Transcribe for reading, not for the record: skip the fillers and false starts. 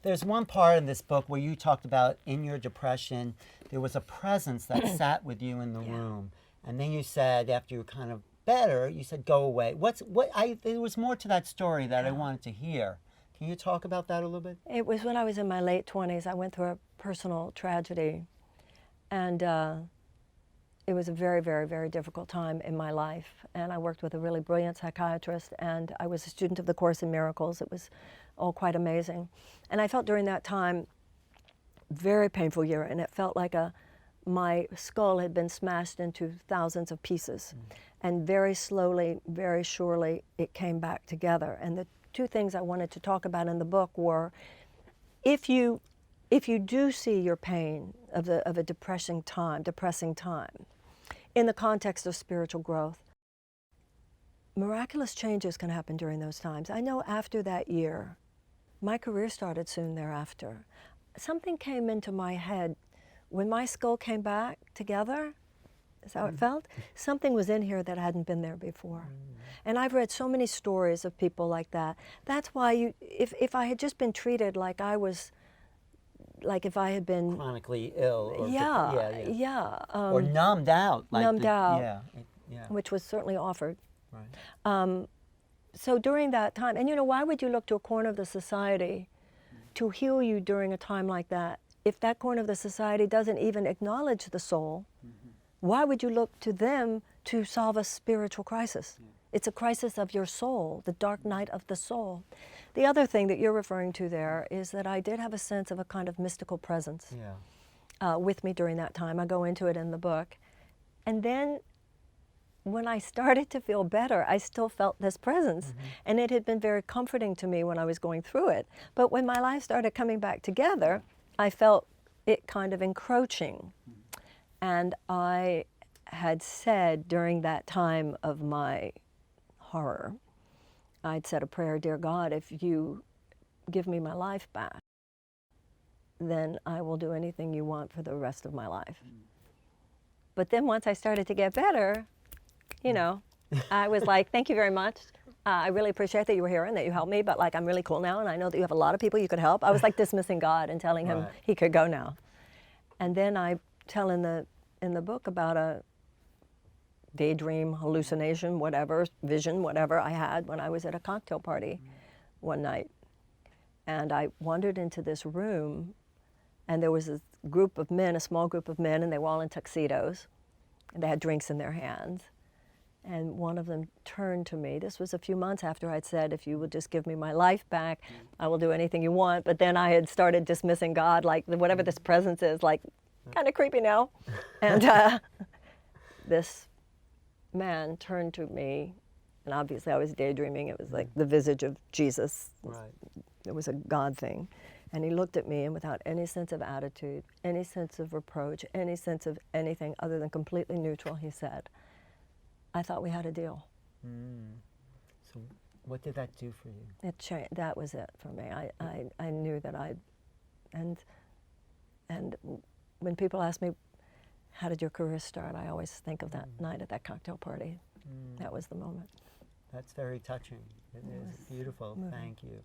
There's one part in this book where you talked about in your depression, there was a presence that sat with you in the room. And then you said, after you were kind of better, you said, go away. There was more to that story that I wanted to hear. Can you talk about that a little bit? It was when I was in my late 20s. I went through a personal tragedy. And it was a very, very, very difficult time in my life. And I worked with a really brilliant psychiatrist, and I was a student of the Course in Miracles. It was all quite amazing. And I felt during that time, very painful year, and it felt like my skull had been smashed into thousands of pieces. And very slowly, very surely, it came back together. And the two things I wanted to talk about in the book were, if you do see your pain of a depressing time, in the context of spiritual growth, miraculous changes can happen during those times. I know after that year, my career started soon thereafter. Something came into my head when my skull came back together. Is that how it felt? Something was in here that hadn't been there before. And I've read so many stories of people like that. That's why if I had just been treated like I was, like if I had been chronically ill. Or or numbed out. Which was certainly offered. Right. So during that time, and why would you look to a corner of the society to heal you during a time like that? If that corner of the society doesn't even acknowledge the soul, why would you look to them to solve a spiritual crisis? It's a crisis of your soul, the dark night of the soul. The other thing that you're referring to there is that I did have a sense of a kind of mystical presence with me during that time. I go into it in the book. And then when I started to feel better, I still felt this presence. And it had been very comforting to me when I was going through it. But when my life started coming back together, I felt it kind of encroaching. And I had said during that time of my horror, I'd said a prayer, dear God, if you give me my life back, then I will do anything you want for the rest of my life. But then once I started to get better, I was like, thank you very much. I really appreciate that you were here and that you helped me, but I'm really cool now, and I know that you have a lot of people you could help. I was dismissing God and telling him he could go now. And then I tell in the book about a daydream, hallucination, whatever, vision, whatever I had when I was at a cocktail party one night. And I wandered into this room, and there was a group of men, a small group of men, and they were all in tuxedos, and they had drinks in their hands. And one of them turned to me. This was a few months after I'd said, if you would just give me my life back, I will do anything you want. But then I had started dismissing God, whatever this presence is, kind of creepy now. And this man turned to me, and obviously I was daydreaming. It was like the visage of Jesus. It was a God thing. And he looked at me, and without any sense of attitude, any sense of reproach, any sense of anything other than completely neutral, he said, I thought we had a deal. So what did that do for you? It changed. That was it for me. I knew that and when people ask me, how did your career start? I always think of that night at that cocktail party. That was the moment. That's very touching. It is beautiful. Thank you.